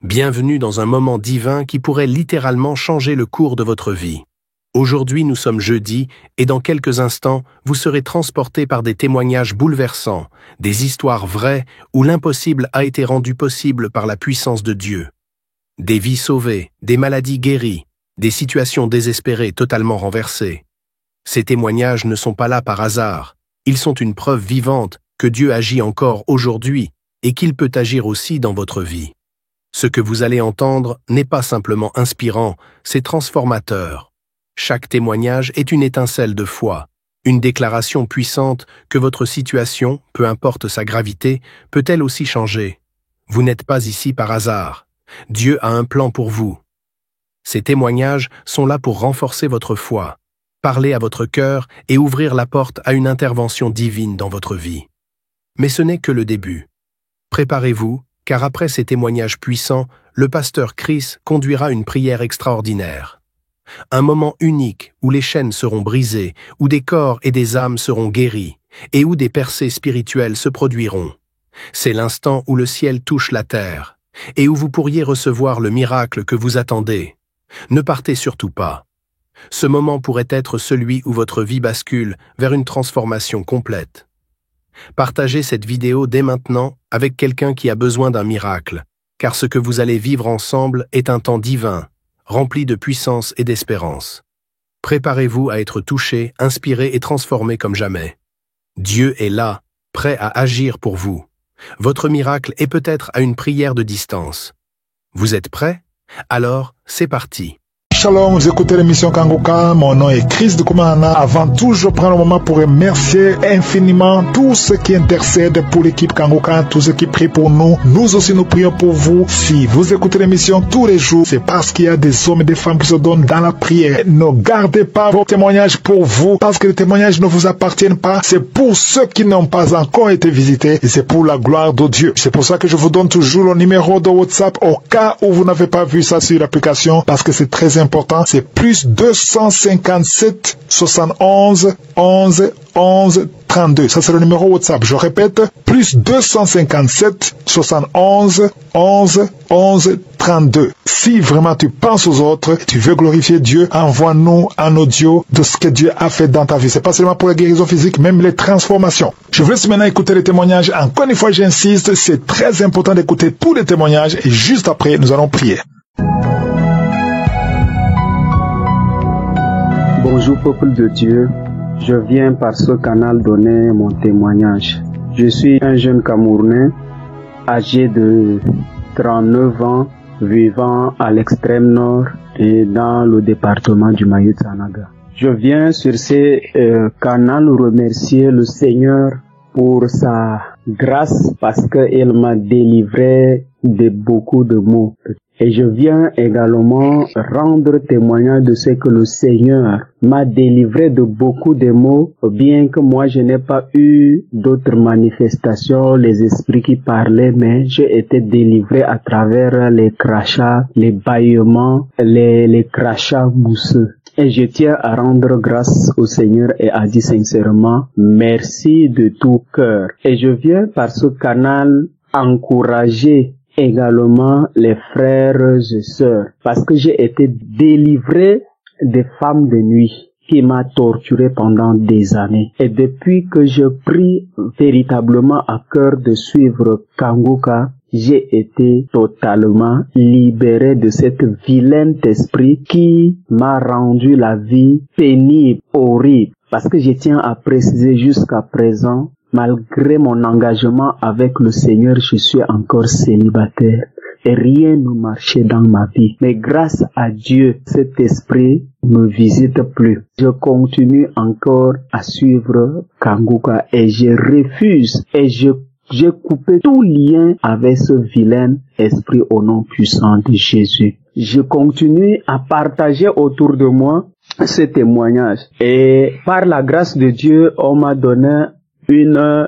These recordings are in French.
Bienvenue dans un moment divin qui pourrait littéralement changer le cours de votre vie. Aujourd'hui, nous sommes jeudi et dans quelques instants, vous serez transportés par des témoignages bouleversants, des histoires vraies où l'impossible a été rendu possible par la puissance de Dieu. Des vies sauvées, des maladies guéries, des situations désespérées totalement renversées. Ces témoignages ne sont pas là par hasard. Ils sont une preuve vivante que Dieu agit encore aujourd'hui et qu'il peut agir aussi dans votre vie. Ce que vous allez entendre n'est pas simplement inspirant, c'est transformateur. Chaque témoignage est une étincelle de foi, une déclaration puissante que votre situation, peu importe sa gravité, peut elle aussi changer. Vous n'êtes pas ici par hasard. Dieu a un plan pour vous. Ces témoignages sont là pour renforcer votre foi, parler à votre cœur et ouvrir la porte à une intervention divine dans votre vie. Mais ce n'est que le début. Préparez-vous, car après ces témoignages puissants, le pasteur Chris conduira une prière extraordinaire. Un moment unique où les chaînes seront brisées, où des corps et des âmes seront guéris, et où des percées spirituelles se produiront. C'est l'instant où le ciel touche la terre, et où vous pourriez recevoir le miracle que vous attendez. Ne partez surtout pas. Ce moment pourrait être celui où votre vie bascule vers une transformation complète. Partagez cette vidéo dès maintenant avec quelqu'un qui a besoin d'un miracle, car ce que vous allez vivre ensemble est un temps divin, rempli de puissance et d'espérance. Préparez-vous à être touché, inspiré et transformé comme jamais. Dieu est là, prêt à agir pour vous. Votre miracle est peut-être à une prière de distance. Vous êtes prêts? Alors, c'est parti. Shalom, vous écoutez l'émission Kangoka, mon nom est Chris de Koumana. Avant tout, je prends le moment pour remercier infiniment tous ceux qui intercèdent pour l'équipe Kangoka, tous ceux qui prient pour nous. Nous aussi, nous prions pour vous. Si vous écoutez l'émission tous les jours, c'est parce qu'il y a des hommes et des femmes qui se donnent dans la prière. Ne gardez pas vos témoignages pour vous, parce que les témoignages ne vous appartiennent pas. C'est pour ceux qui n'ont pas encore été visités et c'est pour la gloire de Dieu. C'est pour ça que je vous donne toujours le numéro de WhatsApp au cas où vous n'avez pas vu ça sur l'application, parce que c'est très important. C'est plus 257 71 11 11 32. Ça, c'est le numéro WhatsApp. Je répète, plus 257 71 11 11 32. Si vraiment tu penses aux autres, tu veux glorifier Dieu, envoie-nous un audio de ce que Dieu a fait dans ta vie. C'est pas seulement pour la guérison physique, même les transformations. Je vous laisse maintenant écouter les témoignages. Encore une fois, j'insiste, c'est très important d'écouter tous les témoignages et juste après, nous allons prier. Bonjour peuple de Dieu, je viens par ce canal donner mon témoignage. Je suis un jeune Camerounais âgé de 39 ans, vivant à l'extrême nord et dans le département du Mayut-Sanaga. Je viens sur ce canal remercier le Seigneur pour sa grâce parce qu'il m'a délivré de beaucoup de maux. Et je viens également rendre témoignage de ce que le Seigneur m'a délivré de beaucoup de maux, bien que moi je n'ai pas eu d'autres manifestations, les esprits qui parlaient, mais j'ai été délivré à travers les crachats, les bâillements, les crachats mousseux. Et je tiens à rendre grâce au Seigneur et à dire sincèrement merci de tout cœur. Et je viens par ce canal encourager également les frères et sœurs, parce que j'ai été délivré des femmes de nuit qui m'a torturé pendant des années. Et depuis que je prie véritablement à cœur de suivre Kangoka, j'ai été totalement libéré de cet vilain esprit qui m'a rendu la vie pénible, horrible. Parce que je tiens à préciser jusqu'à présent, malgré mon engagement avec le Seigneur, je suis encore célibataire et rien ne marchait dans ma vie. Mais grâce à Dieu, cet esprit ne me visite plus. Je continue encore à suivre Kangoka et je refuse et j'ai coupé tout lien avec ce vilain esprit au nom puissant de Jésus. Je continue à partager autour de moi ce témoignage et par la grâce de Dieu, on m'a donné une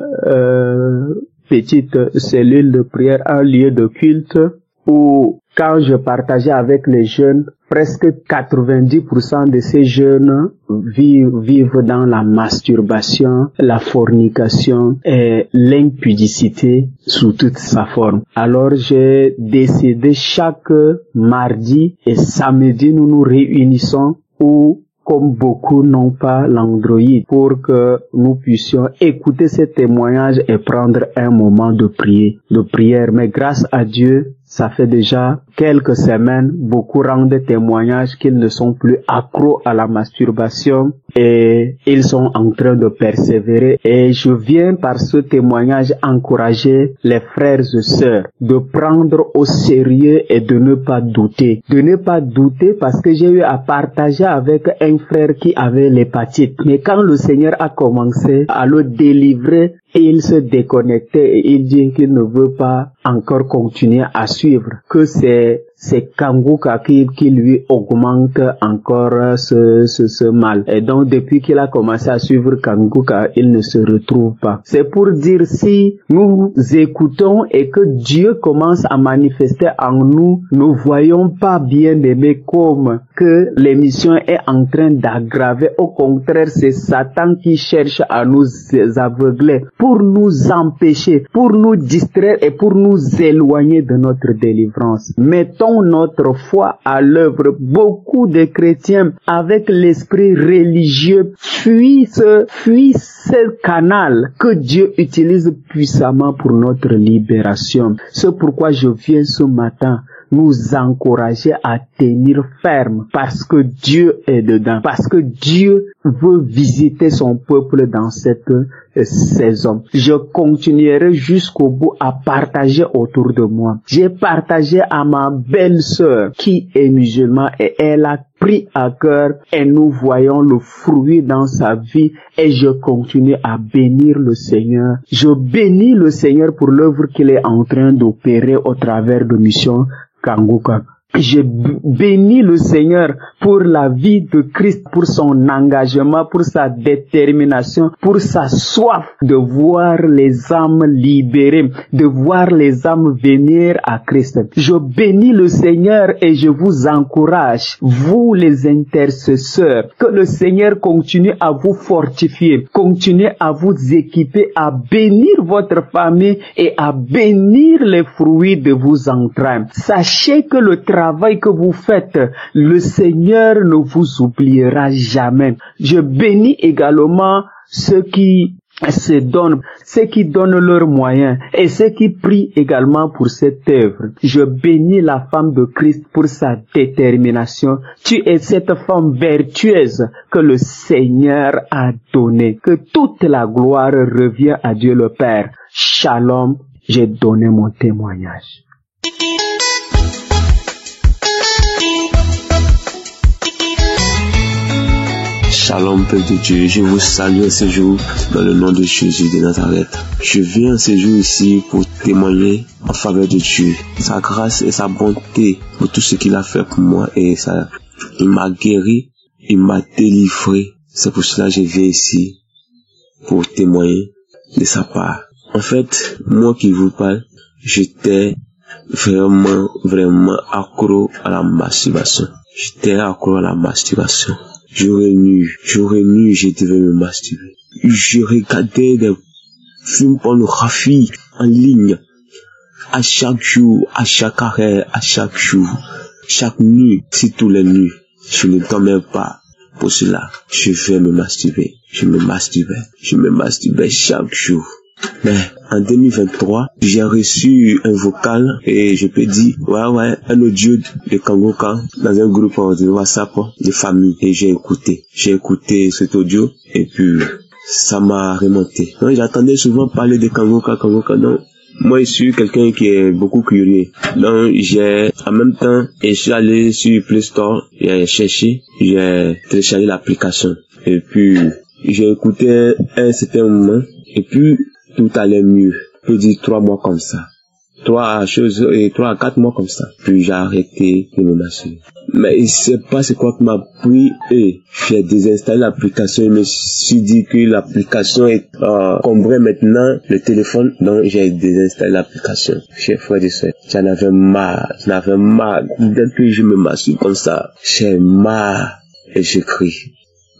petite cellule de prière, un lieu de culte où quand je partageais avec les jeunes, presque 90% de ces jeunes vivent dans la masturbation, la fornication et l'impudicité sous toute sa forme. Alors j'ai décidé chaque mardi et samedi, nous nous réunissons où, comme beaucoup n'ont pas l'Android, pour que nous puissions écouter ces témoignages et prendre un moment de prière. Mais grâce à Dieu, ça fait déjà quelques semaines, beaucoup rendent témoignages qu'ils ne sont plus accros à la masturbation et ils sont en train de persévérer. Et je viens par ce témoignage encourager les frères et sœurs de prendre au sérieux et de ne pas douter. De ne pas douter parce que j'ai eu à partager avec un frère qui avait l'hépatite. Mais quand le Seigneur a commencé à le délivrer, il se déconnectait et il dit qu'il ne veut pas encore continuer à suivre, que c'est Kanguka qui lui augmente encore ce mal. Et donc depuis qu'il a commencé à suivre Kanguka, il ne se retrouve pas. C'est pour dire, si nous écoutons et que Dieu commence à manifester en nous, ne voyons pas, bien aimé, comme que l'émission est en train d'aggraver. Au contraire, c'est Satan qui cherche à nous aveugler pour nous empêcher, pour nous distraire et pour nous éloigner de notre délivrance. Mettons notre foi à l'œuvre. Beaucoup de chrétiens avec l'esprit religieux fuient ce canal que Dieu utilise puissamment pour notre libération. C'est pourquoi je viens ce matin nous encourager à tenir ferme, parce que Dieu est dedans, parce que Dieu veut visiter son peuple dans cette saison. Je continuerai jusqu'au bout à partager autour de moi. J'ai partagé à ma belle-sœur qui est musulmane et elle a pris à cœur et nous voyons le fruit dans sa vie et je continue à bénir le Seigneur. Je bénis le Seigneur pour l'œuvre qu'il est en train d'opérer au travers de Mission Kanguka. Je bénis le Seigneur pour la vie de Christ, pour son engagement, pour sa détermination, pour sa soif de voir les âmes libérées, de voir les âmes venir à Christ. Je bénis le Seigneur et je vous encourage, vous les intercesseurs, que le Seigneur continue à vous fortifier, continue à vous équiper, à bénir votre famille et à bénir les fruits de vos entrailles. Sachez que le travail que vous faites, le Seigneur ne vous oubliera jamais. Je bénis également ceux qui se donnent, ceux qui donnent leurs moyens et ceux qui prient également pour cette œuvre. Je bénis la femme de Christ pour sa détermination. Tu es cette femme vertueuse que le Seigneur a donnée. Que toute la gloire revient à Dieu le Père. Shalom, j'ai donné mon témoignage. Shalom, peuple de Dieu, je vous salue ce jour dans le nom de Jésus de Nazareth. Je viens ce jour ici pour témoigner en faveur de Dieu, sa grâce et sa bonté pour tout ce qu'il a fait pour moi et ça, il m'a guéri, il m'a délivré. C'est pour cela que je viens ici pour témoigner de sa part. En fait, moi qui vous parle, j'étais vraiment accro à la masturbation. J'aurais nu, je devais me masturber. Je regardais des films pornographiques en ligne. À chaque jour, à chaque arrêt, à chaque jour. Chaque nuit, si tous les nuits, je ne dormais pas. Pour cela, je vais me masturber. Je me masturbais chaque jour. Mais en 2023, j'ai reçu un vocal et je peux dire, un audio de Kanguka dans un groupe de WhatsApp de famille. Et j'ai écouté cet audio et puis ça m'a remonté. Donc j'attendais souvent parler de Kanguka, non. Moi, je suis quelqu'un qui est beaucoup curieux. Donc, en même temps, je suis allé sur Play Store, j'ai cherché, j'ai téléchargé l'application. Et puis, j'ai écouté un certain moment et puis, tout allait mieux. Je peux dire 3 mois comme ça. 3 à 4 mois comme ça. Puis j'ai arrêté de me masturber. Mais c'est pas c'est quoi qui m'a pris et j'ai désinstallé l'application. Je me suis dit que l'application est combrait maintenant le téléphone, donc j'ai désinstallé l'application. Chers frères et sœurs, j'en avais marre. Dès que je me masturbe comme ça, j'ai marre et je crie.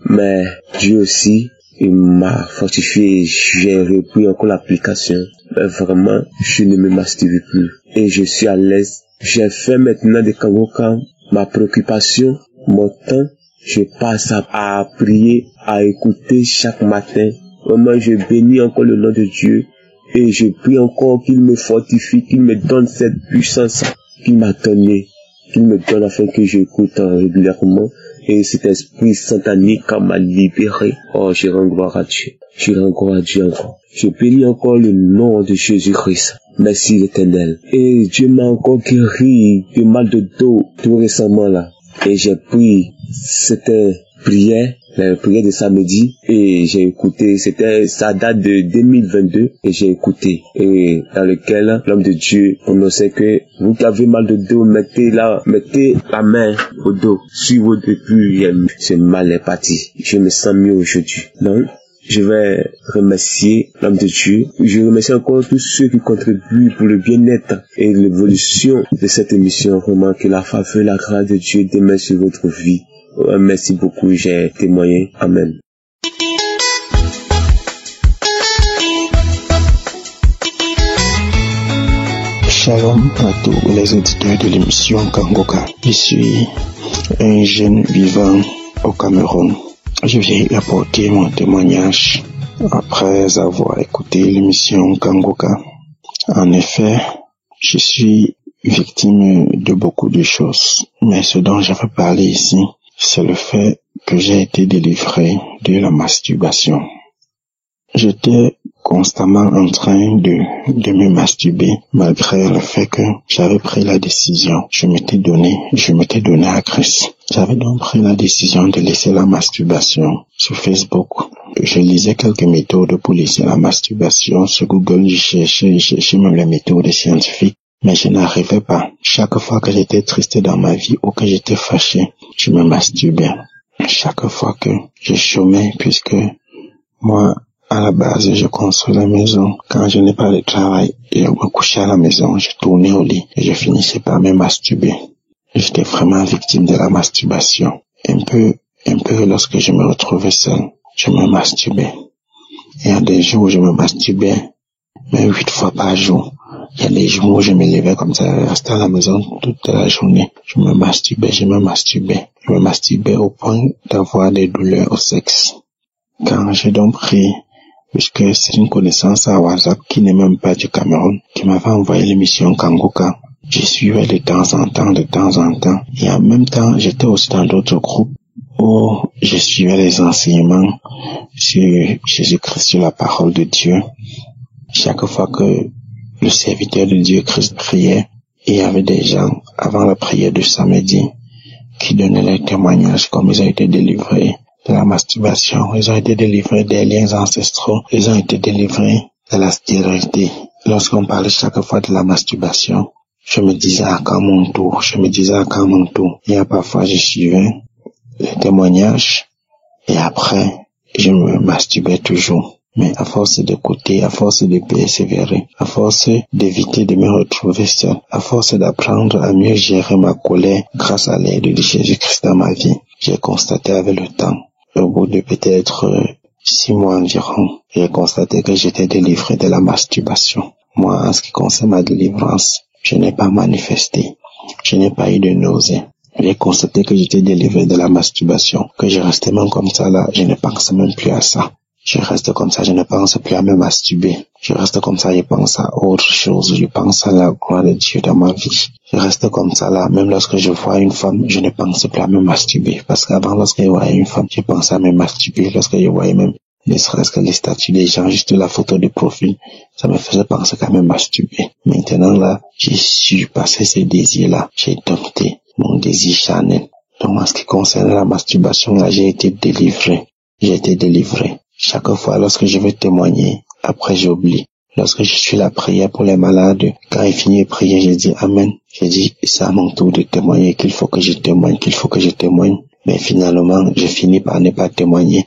Mais Dieu aussi, il m'a fortifié, j'ai repris encore l'application. Mais vraiment, je ne me masturbe plus. Et je suis à l'aise. J'ai fait maintenant des Kangoka. Ma préoccupation, mon temps, je passe à prier, à écouter chaque matin. Vraiment, je bénis encore le nom de Dieu. Et je prie encore qu'il me fortifie, qu'il me donne cette puissance qu'il m'a donnée. Qu'il me donne afin que j'écoute régulièrement. Et cet esprit satanique m'a libéré. Oh, je rends gloire à Dieu. Je rends gloire à Dieu encore. Je bénis encore le nom de Jésus-Christ. Merci l'Éternel. Et Dieu m'a encore guéri de mal de dos tout récemment là. Et j'ai pris cette prière, la prière de samedi, et j'ai écouté, ça date de 2022, et j'ai écouté, et dans lequel l'homme de Dieu prononçait que vous qui avez mal de dos, mettez la main au dos, sur votre depuis, ce mal est parti. Je me sens mieux aujourd'hui. Donc, je vais remercier l'homme de Dieu. Je remercie encore tous ceux qui contribuent pour le bien-être et l'évolution de cette émission. Vraiment que la faveur, la grâce de Dieu demeure sur votre vie. Merci beaucoup, j'ai témoigné. Amen. Shalom à tous les auditeurs de l'émission Kangoka. Je suis un jeune vivant au Cameroun. Je viens apporter mon témoignage après avoir écouté l'émission Kangoka. En effet, je suis victime de beaucoup de choses, mais ce dont je veux parler ici, c'est le fait que j'ai été délivré de la masturbation. J'étais constamment en train de me masturber malgré le fait que j'avais pris la décision. Je m'étais donné à Christ. J'avais donc pris la décision de laisser la masturbation sur Facebook. Je lisais quelques méthodes pour laisser la masturbation sur Google. Je cherchais même les méthodes scientifiques, mais je n'arrivais pas. Chaque fois que j'étais triste dans ma vie ou que j'étais fâché, je me masturbais. Chaque fois que je chômais, puisque moi, à la base, je construis la maison. Quand je n'ai pas de travail, je me couchais à la maison, je tournais au lit et je finissais par me masturber. J'étais vraiment victime de la masturbation. Un peu lorsque je me retrouvais seul, je me masturbais. Il y a des jours où je me masturbais, mais 8 fois par jour. Il y a des jours où je me levais comme ça, je restais à la maison toute la journée. Je me masturbais. Je me masturbais au point d'avoir des douleurs au sexe. Quand j'ai donc pris, puisque c'est une connaissance à WhatsApp qui n'est même pas du Cameroun, qui m'avait envoyé l'émission Kangoka. Je suivais de temps en temps, et en même temps, j'étais aussi dans d'autres groupes où je suivais les enseignements sur Jésus-Christ, sur la parole de Dieu. Chaque fois que le serviteur de Dieu Christ priait, il y avait des gens, avant la prière de samedi, qui donnaient leurs témoignages, comme ils ont été délivrés de la masturbation, ils ont été délivrés des liens ancestraux, ils ont été délivrés de la stérilité. Lorsqu'on parlait chaque fois de la masturbation, je me disais à quand mon tour. Et parfois je suivais les témoignages et après je me masturbais toujours. Mais à force d'écouter, à force de persévérer, à force d'éviter de me retrouver seul, à force d'apprendre à mieux gérer ma colère grâce à l'aide de Jésus-Christ dans ma vie, j'ai constaté avec le temps, au bout de peut-être 6 mois environ, j'ai constaté que j'étais délivré de la masturbation. Moi, en ce qui concerne ma délivrance, je n'ai pas manifesté, je n'ai pas eu de nausée. J'ai constaté que j'étais délivré de la masturbation, que je restais même comme ça là, je ne pense même plus à ça. Je reste comme ça, je ne pense plus à me masturber. Je reste comme ça, je pense à autre chose. Je pense à la gloire de Dieu dans ma vie. Je reste comme ça là, même lorsque je vois une femme, je ne pense plus à me masturber. Parce qu'avant, lorsque je voyais une femme, je pensais à me masturber. Lorsque je voyais même, ne serait-ce que les statuts des gens, juste la photo de profil, ça me faisait penser qu'à me masturber. Maintenant là, j'ai surpassé ce désir-là. J'ai dompté mon désir charnel. Donc en ce qui concerne la masturbation, là, j'ai été délivré. Chaque fois, lorsque je veux témoigner, après j'oublie. Lorsque je suis la prière pour les malades, quand il finit de prier, je dis Amen. Je dis, c'est à mon tour de témoigner qu'il faut que je témoigne, Mais finalement, je finis par ne pas témoigner.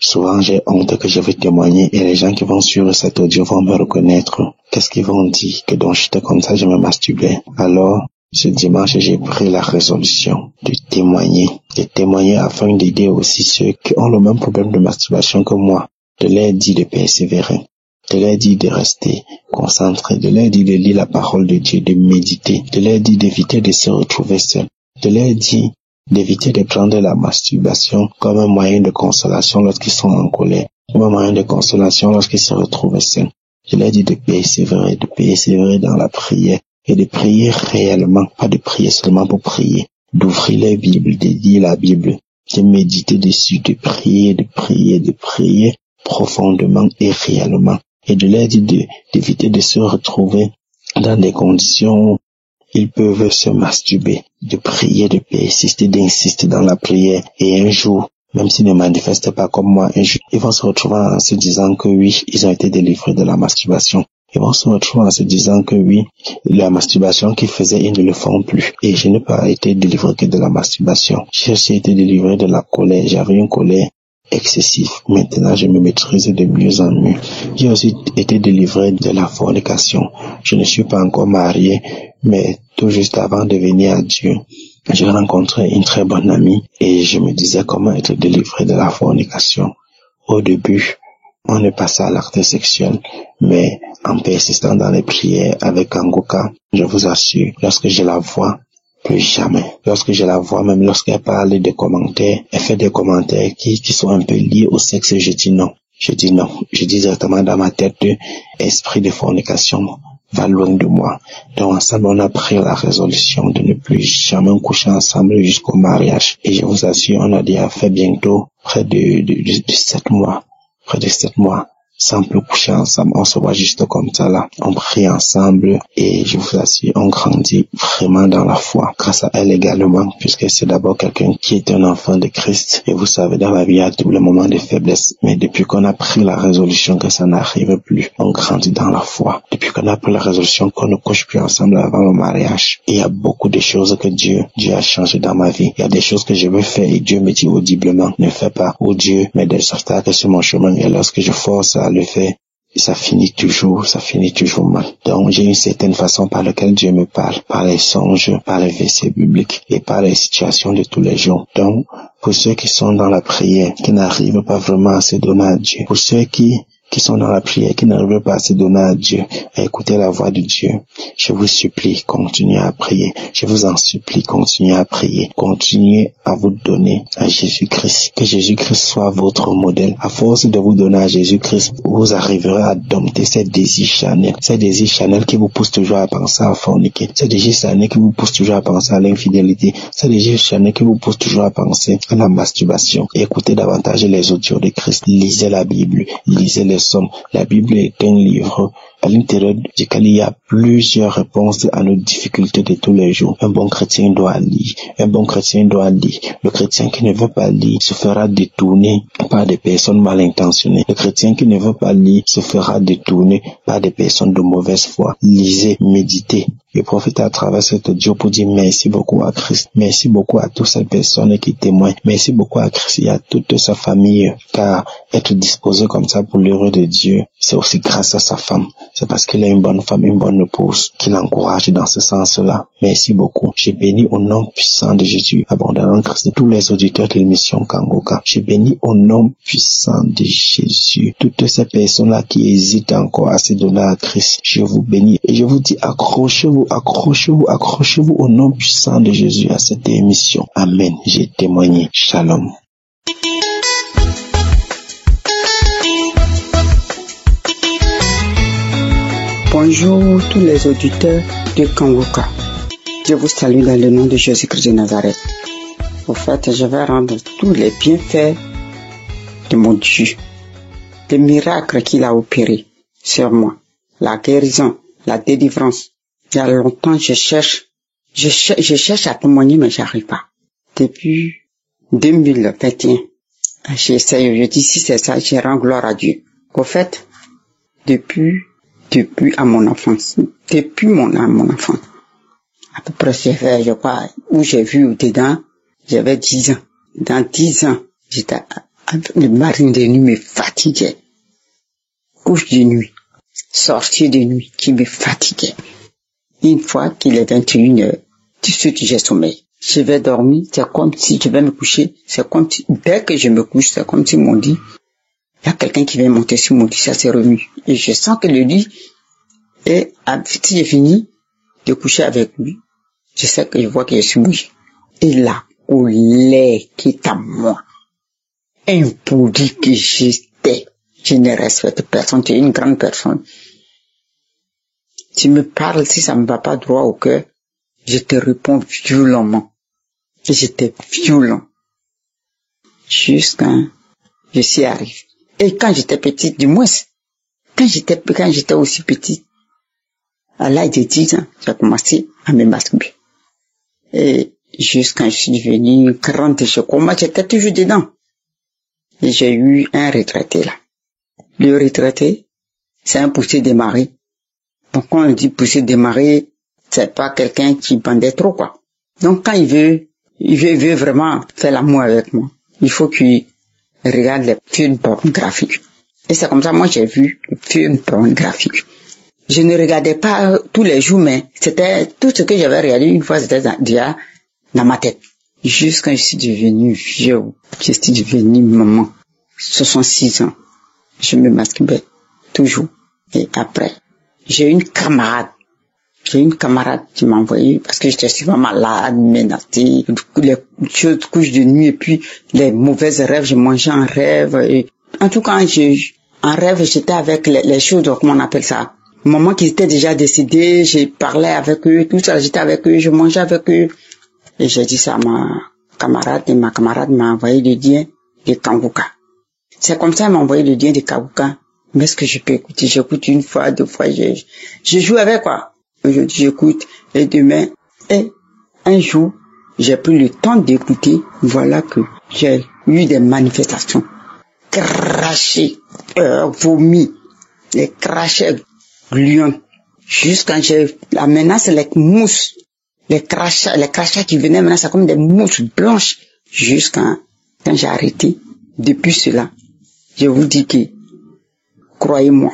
Souvent, j'ai honte que je vais témoigner et les gens qui vont suivre cet audio vont me reconnaître. Qu'est-ce qu'ils vont dire? Que donc j'étais comme ça, je me masturbais. Alors, ce dimanche, j'ai pris la résolution de témoigner afin d'aider aussi ceux qui ont le même problème de masturbation que moi, de leur dire de persévérer, de leur dire de rester concentré, de leur dire de lire la parole de Dieu, de méditer, de leur dire d'éviter de se retrouver seul, de leur dire d'éviter de prendre la masturbation comme un moyen de consolation lorsqu'ils sont en colère, comme un moyen de consolation lorsqu'ils se retrouvent seuls. Je leur dis de persévérer dans la prière et de prier réellement, pas de prier seulement pour prier, d'ouvrir les Bibles, de lire la Bible, de méditer dessus, de prier profondément et réellement, et de leur dire d'éviter de se retrouver dans des conditions où ils peuvent se masturber, de prier, de persister, d'insister dans la prière, et un jour, même s'ils ne manifestent pas comme moi, un jour, ils vont se retrouver en se disant que oui, ils ont été délivrés de la masturbation. Ils vont se retrouver en se disant que oui, la masturbation qu'ils faisaient, ils ne le font plus. Et je n'ai pas été délivré que de la masturbation. J'ai aussi été délivré de la colère. J'avais une colère excessive. Maintenant, je me maîtrise de mieux en mieux. J'ai aussi été délivré de la fornication. Je ne suis pas encore marié, mais tout juste avant de venir à Dieu, j'ai rencontré une très bonne amie et je me disais comment être délivré de la fornication. Au début, on est passé à l'acte sexuel, mais en persistant dans les prières avec Kangoka, je vous assure, lorsque je la vois, plus jamais. Lorsque je la vois, même lorsqu'elle parle des commentaires, elle fait des commentaires qui sont un peu liés au sexe, je dis non. Je dis directement dans ma tête, esprit de fornication va loin de moi. Donc ensemble, on a pris la résolution de ne plus jamais coucher ensemble jusqu'au mariage. Et je vous assure, on a déjà fait bientôt près de 7 mois. Près de 7 mois. Sans plus coucher ensemble, on se voit juste comme ça là, on prie ensemble et je vous assure, on grandit vraiment dans la foi, grâce à elle également, puisque c'est d'abord quelqu'un qui est un enfant de Christ, et vous savez, dans la vie, il y a tous les moments de faiblesse, mais depuis qu'on a pris la résolution que ça n'arrive plus, on grandit dans la foi, depuis qu'on a pris la résolution qu'on ne couche plus ensemble avant le mariage, et il y a beaucoup de choses que Dieu a changé dans ma vie, il y a des choses que je veux faire et Dieu me dit audiblement, ne fais pas, ou Dieu met des obstacles sur mon chemin, et lorsque je force à le fait, ça finit toujours mal. Donc, j'ai une certaine façon par laquelle Dieu me parle, par les songes, par les versets bibliques et par les situations de tous les jours. Donc, pour ceux qui sont dans la prière, qui n'arrivent pas vraiment à se donner à Dieu, pour ceux qui sont dans la prière, qui n'arrivent pas à se donner à Dieu, à écouter la voix de Dieu, je vous supplie, continuez à prier. Je vous en supplie, continuez à prier. Continuez à vous donner à Jésus-Christ. Que Jésus-Christ soit votre modèle. À force de vous donner à Jésus-Christ, vous arriverez à dompter ces désirs charnels qui vous poussent toujours à penser à forniquer. Ces désirs charnels qui vous poussent toujours à penser à l'infidélité. Ces désirs charnels qui vous poussent toujours à penser à la masturbation. Et écoutez davantage les audios de Christ. Lisez la Bible. Lisez les psaumes. La Bible est un livre à l'intérieur duquel il y a plusieurs réponses à nos difficultés de tous les jours. Un bon chrétien doit lire. Le chrétien qui ne veut pas lire se fera détourner par des personnes mal intentionnées. Le chrétien qui ne veut pas lire se fera détourner par des personnes de mauvaise foi. Lisez, méditez. Je profite à travers cet audio pour dire merci beaucoup à Christ. Merci beaucoup à toutes ces personnes qui témoignent. Merci beaucoup à Christ et à toute sa famille. Car être disposé comme ça pour l'heure de Dieu, c'est aussi grâce à sa femme. C'est parce qu'il a une bonne femme, une bonne épouse, qui l'encourage dans ce sens-là. Merci beaucoup. Je bénis au nom puissant de Jésus, abondamment Christ, tous les auditeurs de l'émission Kangoka. Je bénis au nom puissant de Jésus toutes ces personnes-là qui hésitent encore à se donner à Christ. Je vous bénis et je vous dis accrochez-vous au nom puissant de Jésus à cette émission. Amen. J'ai témoigné. Shalom. Bonjour tous les auditeurs de Kangoka. Je vous salue dans le nom de Jésus-Christ de Nazareth. Au fait, je vais rendre tous les bienfaits de mon Dieu, les miracles qu'il a opérés sur moi, la guérison, la délivrance. Il y a longtemps, je cherche à témoigner, mais j'arrive pas. Depuis 2021, j'essaie, je dis si c'est ça, je rends gloire à Dieu. Au fait, depuis depuis à mon enfance. Depuis mon enfance. À peu près, je crois, où j'ai vu dedans, j'avais 10 ans. Dans 10 ans, le marine de nuit me fatiguait. Couche de nuit, sortie de nuit qui me fatiguait. Une fois qu'il est 21h, tout de suite j'ai sommeil. Je vais dormir, c'est comme si je vais me coucher, c'est comme si, dès que je me couche, c'est comme si mon lit, il y a quelqu'un qui vient monter sur mon lit, ça s'est remis. Et je sens que le lit, et si j'ai fini de coucher avec lui, je sais que je vois que je suis bougé. Et la colère qui est à moi, impoli que j'étais, je ne respecte personne, tu es une grande personne. Tu me parles, si ça me va pas droit au cœur, je te réponds violemment. Et j'étais violent. Jusqu'à, je suis arrivé. Et quand j'étais petite, du moins, quand j'étais aussi petite, à l'âge de 10 ans, j'ai commencé à me masturber. Et jusqu'à je suis devenue grande, j'étais toujours dedans. Et j'ai eu un retraité là. Le retraité, c'est un poussé démarré. Donc quand on dit poussé démarré, c'est pas quelqu'un qui bandait trop, quoi. Donc quand il veut vraiment faire l'amour avec moi, il faut qu'il regarde les films pornographiques. Et c'est comme ça, moi j'ai vu les films pornographiques. Je ne regardais pas tous les jours, mais c'était tout ce que j'avais regardé une fois, c'était déjà dans ma tête. Jusqu'à je suis devenu vieux, je suis devenu maman, 66 ans, je me masturbais toujours. Et après, j'ai une camarade qui m'a envoyé, parce que j'étais souvent malade, menacée, les choses couches de nuit, et puis les mauvaises rêves, je mangeais en rêve. Et en tout cas, en rêve, j'étais avec les choses, comment on appelle ça. Maman qui était déjà décédée, j'ai parlé avec eux, tout ça, j'étais avec eux, je mangeais avec eux. Et j'ai dit ça à ma camarade, et ma camarade m'a envoyé le lien de Kanguka. C'est comme ça, elle m'a envoyé le lien de Kanguka. Mais est-ce que je peux écouter? J'écoute une fois, deux fois, je joue avec, quoi. Aujourd'hui, j'écoute, et demain, et un jour, j'ai pris le temps d'écouter, voilà que j'ai eu des manifestations. Craché, vomi, les crachets gluants. Jusqu'à la menace, les mousses, les crachats qui venaient maintenant, c'est comme des mousses blanches. Jusqu'à quand j'ai arrêté, depuis cela, je vous dis que, croyez-moi,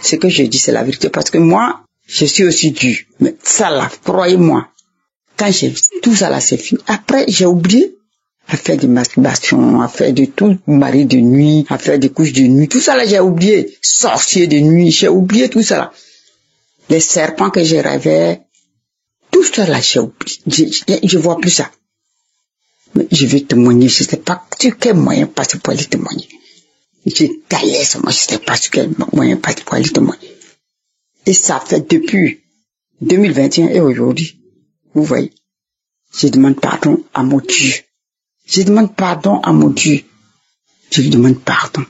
ce que je dis, c'est la vérité, parce que moi, je suis aussi dur. Mais ça là, croyez-moi, quand tout ça là, c'est fini. Après, j'ai oublié à faire des masturbations, à faire de tout, mari de nuit, à faire des couches de nuit. Tout ça là, j'ai oublié. Sorcier de nuit, j'ai oublié tout ça là. Les serpents que je rêvais, tout ça là, j'ai oublié. Je vois plus ça. Mais je vais témoigner, je sais pas sur quel moyen passer pour aller témoigner. J'ai taillé ça, moi, je sais pas sur quel moyen passer pour aller témoigner. Et ça fait depuis 2021 et aujourd'hui, vous voyez, je demande pardon à mon Dieu. Je demande pardon à mon Dieu. Je lui demande pardon.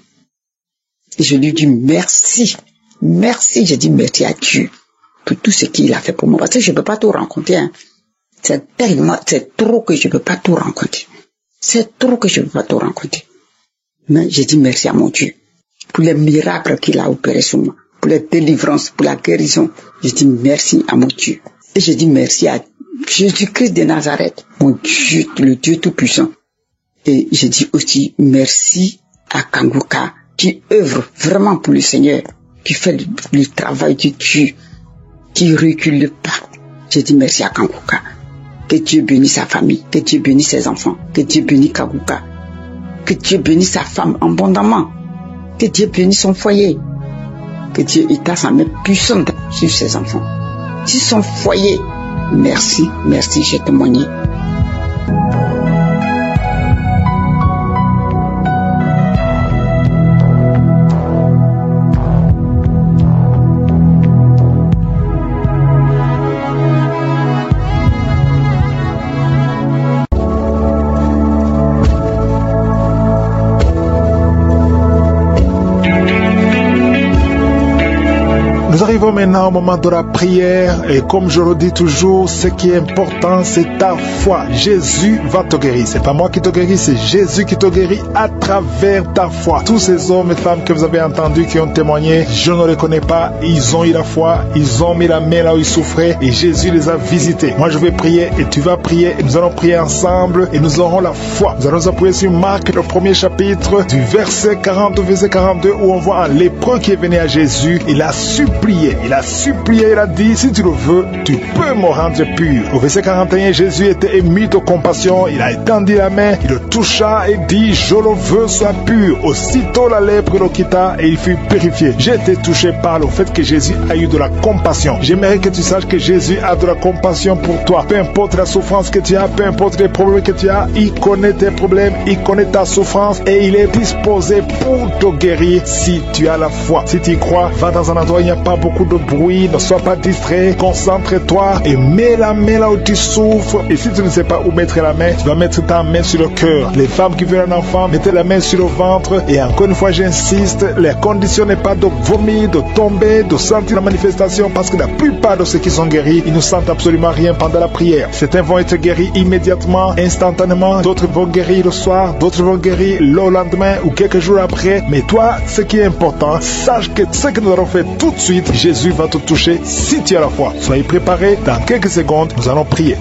Et je lui dis merci. Merci, je dis merci à Dieu pour tout ce qu'il a fait pour moi. Parce que je ne peux pas tout rencontrer. Hein. C'est trop que je ne peux pas tout rencontrer. C'est trop que je ne peux pas tout rencontrer. Mais je dis merci à mon Dieu pour les miracles qu'il a opérés sur moi, pour les délivrances, pour la guérison. Je dis merci à mon Dieu. Et je dis merci à Jésus-Christ de Nazareth, mon Dieu, le Dieu Tout-Puissant. Et je dis aussi merci à Kanguka qui œuvre vraiment pour le Seigneur, qui fait le travail de Dieu, qui recule pas. Je dis merci à Kanguka. Que Dieu bénisse sa famille, que Dieu bénisse ses enfants, que Dieu bénisse Kanguka, que Dieu bénisse sa femme abondamment, que Dieu bénisse son foyer, que Dieu étend sa main puissante sur ses enfants, sur son foyer. Merci, merci, j'ai témoigné. Nous arrivons maintenant maintenant au moment de la prière. Et comme je le dis toujours, ce qui est important, c'est ta foi. Jésus va te guérir. C'est pas moi qui te guéris, c'est Jésus qui te guérit à travers ta foi. Tous ces hommes et femmes que vous avez entendus qui ont témoigné, je ne les connais pas, ils ont eu la foi, ils ont mis la main là où ils souffraient et Jésus les a visités. Moi je vais prier et tu vas prier et nous allons prier ensemble et nous aurons la foi. Nous allons appuyer sur Marc, le premier chapitre, du verset 40 au verset 42, où on voit un lépreux qui est venu à Jésus. Il a supplié, il a dit, si tu le veux, tu peux me rendre pur. Au verset 41, Jésus était ému de compassion, il a étendu la main, il le toucha et dit, je le veux, sois pur. Aussitôt la lèpre le quitta et il fut purifié. J'ai été touché par le fait que Jésus a eu de la compassion. J'aimerais que tu saches que Jésus a de la compassion pour toi. Peu importe la souffrance que tu as, peu importe les problèmes que tu as, il connaît tes problèmes, il connaît ta souffrance et il est disposé pour te guérir si tu as la foi. Si tu y crois, va dans un endroit où il n'y a pas beaucoup de bruit, ne sois pas distrait, concentre-toi et mets la main là où tu souffres. Et si tu ne sais pas où mettre la main, tu vas mettre ta main sur le cœur. Les femmes qui veulent un enfant, mettez la main sur le ventre. Et encore une fois, j'insiste, les conditions n'est pas de vomir, de tomber, de sentir la manifestation, parce que la plupart de ceux qui sont guéris, ils ne sentent absolument rien pendant la prière. Certains vont être guéris immédiatement, instantanément, d'autres vont guérir le soir, d'autres vont guérir le lendemain ou quelques jours après. Mais toi, ce qui est important, sache que ce que nous allons faire tout de suite, Jésus va te toucher si tu as la foi. Soyez préparés, dans quelques secondes, nous allons prier.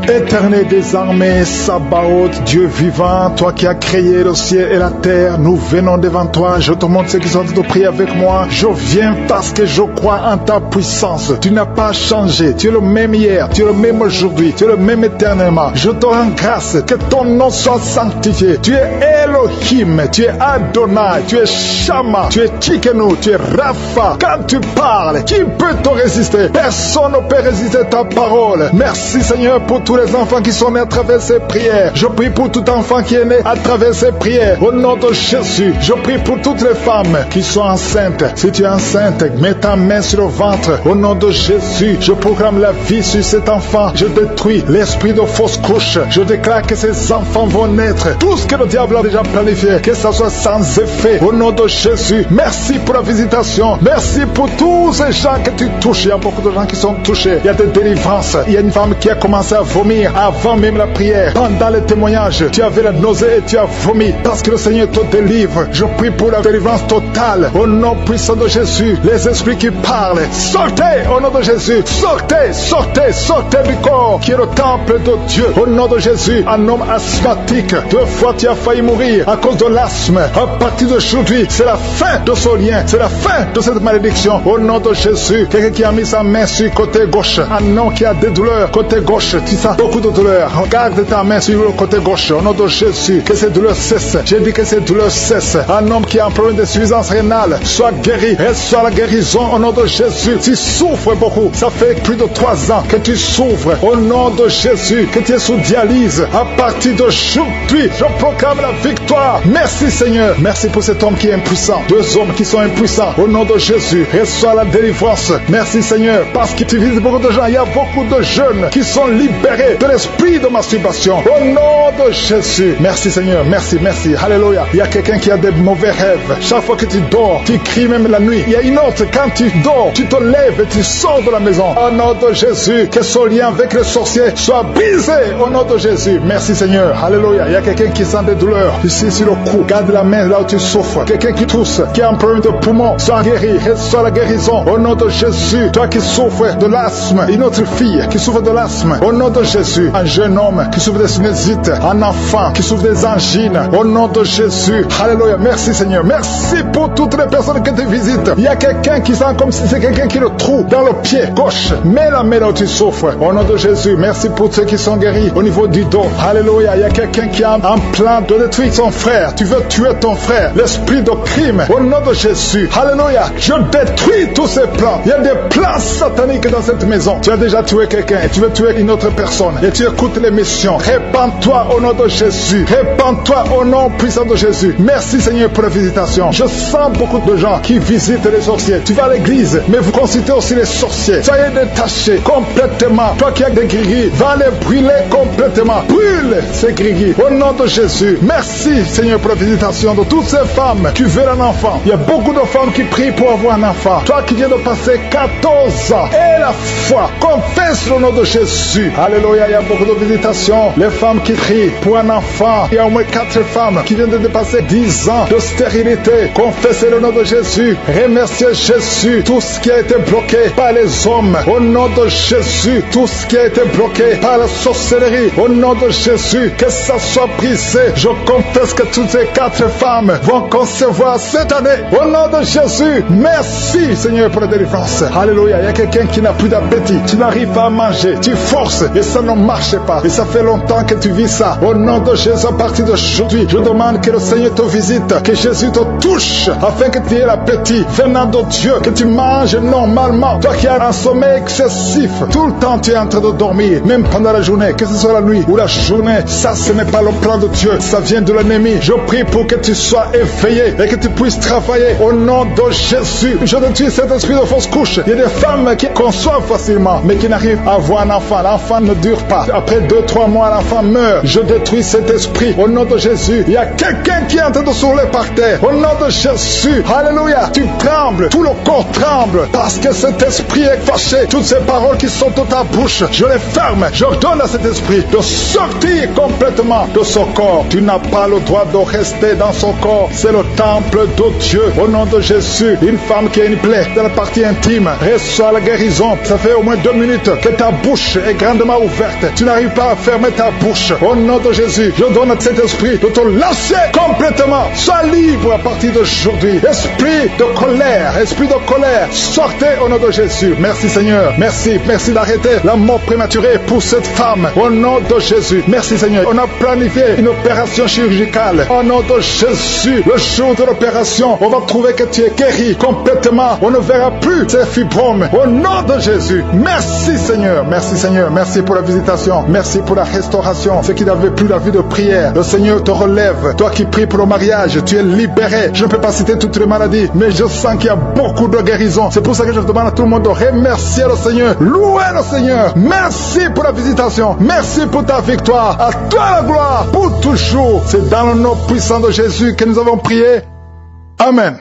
Éternel des armées, Sabaoth, Dieu vivant, toi qui as créé le ciel et la terre, nous venons devant toi. Je te montre ceux qui sont en train de prier avec moi. Je viens parce que je crois en ta puissance. Tu n'as pas changé. Tu es le même hier, tu es le même aujourd'hui, tu es le même éternellement. Je te rends grâce, que ton nom soit sanctifié. Tu es Elohim, tu es Adonai, tu es Shama, tu es Tchikenu, tu es Rapha. Quand tu parles, qui peut te résister? Personne ne peut résister ta parole. Merci Seigneur pour tous les enfants qui sont nés à travers ces prières. Je prie pour tout enfant qui est né à travers ces prières. Au nom de Jésus, je prie pour toutes les femmes qui sont enceintes. Si tu es enceinte, mets ta main sur le ventre. Au nom de Jésus, je proclame la vie sur cet enfant. Je détruis l'esprit de fausse couche. Je déclare que ces enfants vont naître. Tout ce que le diable a déjà planifié, que ça soit sans effet. Au nom de Jésus, merci pour la visitation. Merci pour tous ces gens que tu touches. Il y a beaucoup de gens qui sont touchés. Il y a des délivrances. Il y a une femme qui a commencé à vomir avant même la prière. Pendant le témoignage, tu avais la nausée et tu as vomi parce que le Seigneur te délivre. Je prie pour la délivrance totale au nom puissant de Jésus. Les esprits qui parlent, sortez au nom de Jésus. Sortez, sortez, sortez du corps qui est le temple de Dieu. Au nom de Jésus, un homme asthmatique, 2 fois tu as failli mourir à cause de l'asthme. À partir d'aujourd'hui, c'est la fin de ce lien, c'est la fin de cette malédiction. Au nom de Jésus, quelqu'un qui a mis sa main sur le côté gauche, un homme qui a des douleurs côté gauche, tu sens beaucoup de douleurs. Regarde ta main sur le côté gauche. Au nom de Jésus, que ces douleurs cessent. J'ai dit que ces douleurs cessent. Un homme qui a un problème d'insuffisance rénale soit guéri. Reçois la guérison au nom de Jésus. Tu souffres beaucoup. Ça fait plus de 3 ans que tu souffres. Au nom de Jésus, que tu es sous dialyse. À partir d'aujourd'hui, je proclame la victoire. Merci Seigneur. Merci pour cet homme qui est impuissant. 2 hommes qui sont impuissants. Au nom de Jésus, reçois la délivrance. Merci Seigneur. Parce que tu visites beaucoup de gens. Il y a beaucoup de jeunes qui sont libérés de l'esprit de masturbation. Au nom de Jésus. Merci Seigneur. Merci, merci. Alléluia. Il y a quelqu'un qui a des mauvais rêves. Chaque fois que tu dors, tu cries même la nuit. Il y a une autre, quand tu dors, tu te lèves et tu sors de la maison. Au nom de Jésus, que ce lien avec le sorcier soit brisé. Au nom de Jésus. Merci Seigneur. Alléluia. Il y a quelqu'un qui sent des douleurs ici sur le cou. Garde la main là où tu souffres. Quelqu'un qui tousse, qui a un problème de poumon, soit guéri. Reçois la guérison. Au nom de Jésus. Toi qui souffres de l'asthme, une autre fille qui souffre de l'asthme. Au nom de Jésus. Un jeune homme qui souffre des sinusites, un enfant qui souffre des angines, au nom de Jésus. Alléluia. Merci Seigneur. Merci pour toutes les personnes que tu visites. Il y a quelqu'un qui sent comme si c'est quelqu'un qui le trouve dans le pied gauche. Mets la main là où tu souffres. Au nom de Jésus. Merci pour ceux qui sont guéris au niveau du dos. Alléluia. Il y a quelqu'un qui a un plan de détruire son frère. Tu veux tuer ton frère. L'esprit de crime. Au nom de Jésus. Alléluia. Je détruis tous ces plans. Il y a des plans sataniques dans cette maison. Tu as déjà tué quelqu'un et tu veux tuer une autre personne. personnes et tu écoutes l'émission. Répands-toi au nom de Jésus. Répands-toi au nom puissant de Jésus. Merci Seigneur pour la visitation. Je sens beaucoup de gens qui visitent les sorciers. Tu vas à l'église, mais vous consultez aussi les sorciers. Soyez détachés complètement. Toi qui as des gris, va les brûler complètement. Brûle ces gris au nom de Jésus. Merci Seigneur pour la visitation de toutes ces femmes qui veulent un enfant. Il y a beaucoup de femmes qui prient pour avoir un enfant. Toi qui viens de passer 14 ans et la foi, confesse le nom de Jésus. Alléluia, il y a beaucoup de visitations. Les femmes qui prient pour un enfant. Il y a au moins 4 femmes qui viennent de dépasser 10 ans de stérilité. Confessez le nom de Jésus. Remerciez Jésus. Tout ce qui a été bloqué par les hommes, au nom de Jésus. Tout ce qui a été bloqué par la sorcellerie, au nom de Jésus, que ça soit brisé. Je confesse que toutes ces 4 femmes vont concevoir cette année, au nom de Jésus. Merci Seigneur pour la délivrance. Alléluia. Il y a quelqu'un qui n'a plus d'appétit. Tu n'arrives pas à manger. Tu forces et ça ne marche pas. Et ça fait longtemps que tu vis ça. Au nom de Jésus, à partir d'aujourd'hui, je demande que le Seigneur te visite, que Jésus te touche, afin que tu aies l'appétit venant de Dieu, que tu manges normalement. Toi qui as un sommeil excessif, tout le temps tu es en train de dormir, même pendant la journée, que ce soit la nuit ou la journée, ça ce n'est pas le plan de Dieu, ça vient de l'ennemi. Je prie pour que tu sois éveillé et que tu puisses travailler au nom de Jésus. Je détruis cet esprit de fausse couche. Il y a des femmes qui conçoivent facilement, mais qui n'arrivent à avoir un enfant. L'enfant ne dure pas. Après 2-3 mois, l'enfant meurt. Je détruis cet esprit au nom de Jésus. Il y a quelqu'un qui est en train de s'ouler par terre. Au nom de Jésus. Alléluia. Tu trembles. Tout le corps tremble. Parce que cet esprit est fâché. Toutes ces paroles qui sont dans ta bouche, je les ferme. Je donne à cet esprit de sortir complètement de son corps. Tu n'as pas le droit de rester dans son corps. C'est le temple de Dieu. Au nom de Jésus. Une femme qui a une plaie dans la partie intime reçoit la guérison. Ça fait au moins 2 minutes que ta bouche est grandement ouverte. Tu n'arrives pas à fermer ta bouche. Au nom de Jésus, je donne à cet esprit de te lâcher complètement. Sois libre à partir d'aujourd'hui. Esprit de colère, sortez au nom de Jésus. Merci Seigneur. Merci d'arrêter la mort prématurée pour cette femme. Au nom de Jésus. Merci Seigneur. On a planifié une opération chirurgicale. Au nom de Jésus, le jour de l'opération, on va trouver que tu es guéri complètement. On ne verra plus ces fibromes. Au nom de Jésus. Merci Seigneur. Merci pour la visitation. Merci pour la restauration. Ceux qui n'avaient plus la vie de prière, le Seigneur te relève. Toi qui pries pour le mariage, tu es libéré. Je ne peux pas citer toutes les maladies, mais je sens qu'il y a beaucoup de guérisons. C'est pour ça que je demande à tout le monde de remercier le Seigneur. Louer le Seigneur. Merci pour la visitation. Merci pour ta victoire. À toi la gloire pour toujours. C'est dans le nom puissant de Jésus que nous avons prié. Amen.